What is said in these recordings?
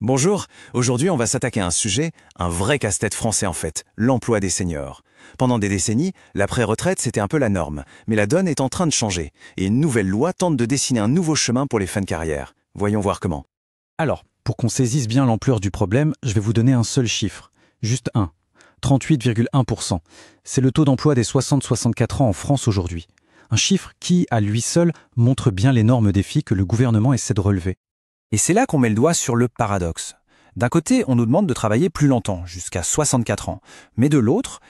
Bonjour, aujourd'hui on va s'attaquer à un sujet, un vrai casse-tête français en fait, l'emploi des seniors. Pendant des décennies, l'après-retraite c'était un peu la norme, mais la donne est en train de changer, et une nouvelle loi tente de dessiner un nouveau chemin pour les fins de carrière. Voyons voir comment. Alors, pour qu'on saisisse bien l'ampleur du problème, je vais vous donner un seul chiffre. Juste un. 38,1%. C'est le taux d'emploi des 60-64 ans en France aujourd'hui. Un chiffre qui, à lui seul, montre bien l'énorme défi que le gouvernement essaie de relever. Et c'est là qu'on met le doigt sur le paradoxe. D'un côté, on nous demande de travailler plus longtemps, jusqu'à 64 ans. Mais de l'autre,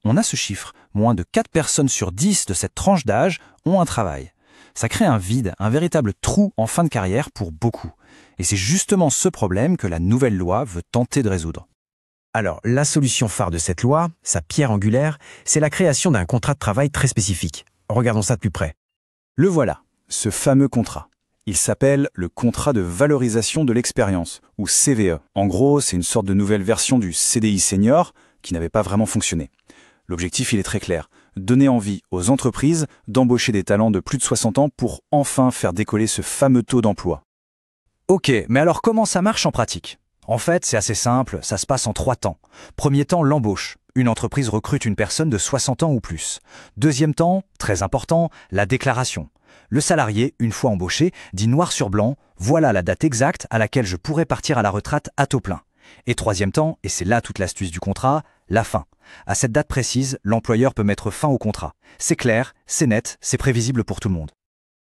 on a ce chiffre. Moins de 4 personnes sur 10 de cette tranche d'âge ont un travail. Ça crée un vide, un véritable trou en fin de carrière pour beaucoup. Et c'est justement ce problème que la nouvelle loi veut tenter de résoudre. Alors, la solution phare de cette loi, sa pierre angulaire, c'est la création d'un contrat de travail très spécifique. Regardons ça de plus près. Le voilà, ce fameux contrat. Il s'appelle le contrat de valorisation de l'expérience, ou CVE. En gros, c'est une sorte de nouvelle version du CDI senior qui n'avait pas vraiment fonctionné. L'objectif, il est très clair. Donner envie aux entreprises d'embaucher des talents de plus de 60 ans pour enfin faire décoller ce fameux taux d'emploi. Ok, mais alors comment ça marche en pratique ? En fait, c'est assez simple, ça se passe en 3 temps. Premier temps, l'embauche. Une entreprise recrute une personne de 60 ans ou plus. Deuxième temps, très important, la déclaration. Le salarié, une fois embauché, dit noir sur blanc « Voilà la date exacte à laquelle je pourrais partir à la retraite à taux plein ». Et troisième temps, et c'est là toute l'astuce du contrat, la fin. À cette date précise, l'employeur peut mettre fin au contrat. C'est clair, c'est net, c'est prévisible pour tout le monde.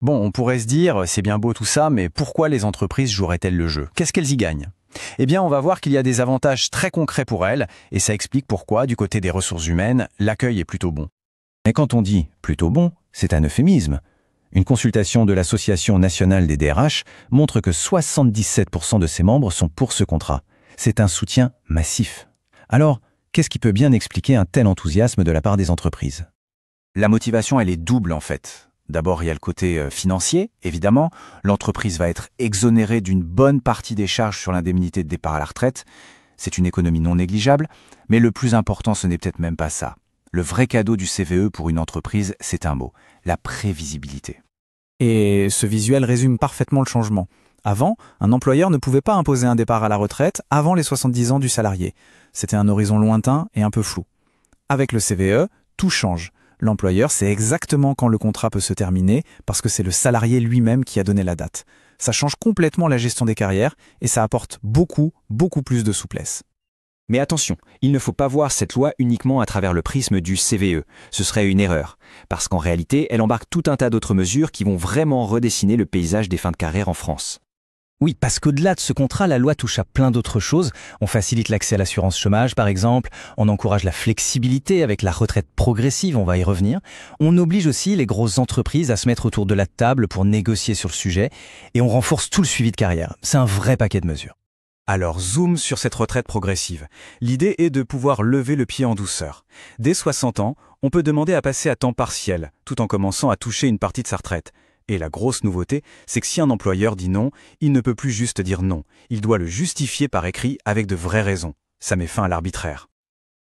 Bon, on pourrait se dire, c'est bien beau tout ça, mais pourquoi les entreprises joueraient-elles le jeu ? Qu'est-ce qu'elles y gagnent ? Eh bien, on va voir qu'il y a des avantages très concrets pour elles, et ça explique pourquoi, du côté des ressources humaines, l'accueil est plutôt bon. Mais quand on dit « plutôt bon », c'est un euphémisme. Une consultation de l'Association nationale des DRH montre que 77% de ses membres sont pour ce contrat. C'est un soutien massif. Alors, qu'est-ce qui peut bien expliquer un tel enthousiasme de la part des entreprises ? La motivation, elle est double en fait. D'abord, il y a le côté financier, évidemment. L'entreprise va être exonérée d'une bonne partie des charges sur l'indemnité de départ à la retraite. C'est une économie non négligeable. Mais le plus important, ce n'est peut-être même pas ça. Le vrai cadeau du CVE pour une entreprise, c'est un mot, la prévisibilité. Et ce visuel résume parfaitement le changement. Avant, un employeur ne pouvait pas imposer un départ à la retraite avant les 70 ans du salarié. C'était un horizon lointain et un peu flou. Avec le CVE, tout change. L'employeur sait exactement quand le contrat peut se terminer parce que c'est le salarié lui-même qui a donné la date. Ça change complètement la gestion des carrières et ça apporte beaucoup plus de souplesse. Mais attention, il ne faut pas voir cette loi uniquement à travers le prisme du CVE. Ce serait une erreur, parce qu'en réalité, elle embarque tout un tas d'autres mesures qui vont vraiment redessiner le paysage des fins de carrière en France. Oui, parce qu'au-delà de ce contrat, la loi touche à plein d'autres choses. On facilite l'accès à l'assurance chômage, par exemple. On encourage la flexibilité avec la retraite progressive, on va y revenir. On oblige aussi les grosses entreprises à se mettre autour de la table pour négocier sur le sujet. Et on renforce tout le suivi de carrière. C'est un vrai paquet de mesures. Alors zoom sur cette retraite progressive. L'idée est de pouvoir lever le pied en douceur. Dès 60 ans, on peut demander à passer à temps partiel, tout en commençant à toucher une partie de sa retraite. Et la grosse nouveauté, c'est que si un employeur dit non, il ne peut plus juste dire non. Il doit le justifier par écrit avec de vraies raisons. Ça met fin à l'arbitraire.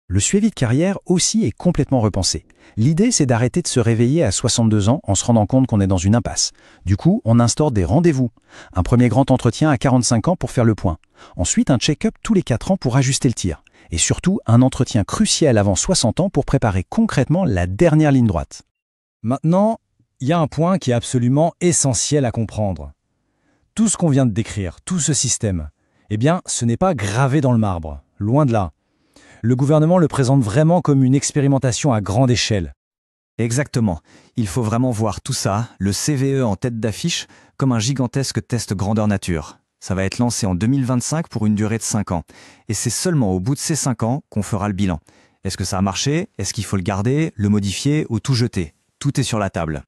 Le suivi de carrière aussi est complètement repensé. L'idée, c'est d'arrêter de se réveiller à 62 ans en se rendant compte qu'on est dans une impasse. Du coup, on instaure des rendez-vous. Un premier grand entretien à 45 ans pour faire le point. Ensuite, un check-up tous les 4 ans pour ajuster le tir. Et surtout, un entretien crucial avant 60 ans pour préparer concrètement la dernière ligne droite. Maintenant, il y a un point qui est absolument essentiel à comprendre. Tout ce qu'on vient de décrire, tout ce système, ce n'est pas gravé dans le marbre. Loin de là. Le gouvernement le présente vraiment comme une expérimentation à grande échelle. Exactement. Il faut vraiment voir tout ça, le CVE en tête d'affiche, comme un gigantesque test grandeur nature. Ça va être lancé en 2025 pour une durée de 5 ans. Et c'est seulement au bout de ces 5 ans qu'on fera le bilan. Est-ce que ça a marché ? Est-ce qu'il faut le garder, le modifier ou tout jeter ? Tout est sur la table.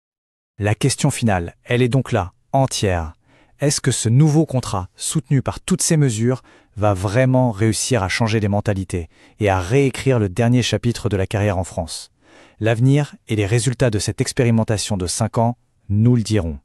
La question finale, elle est donc là, entière. Est-ce que ce nouveau contrat, soutenu par toutes ces mesures, va vraiment réussir à changer les mentalités et à réécrire le dernier chapitre de la carrière en France ? L'avenir et les résultats de cette expérimentation de 5 ans nous le diront.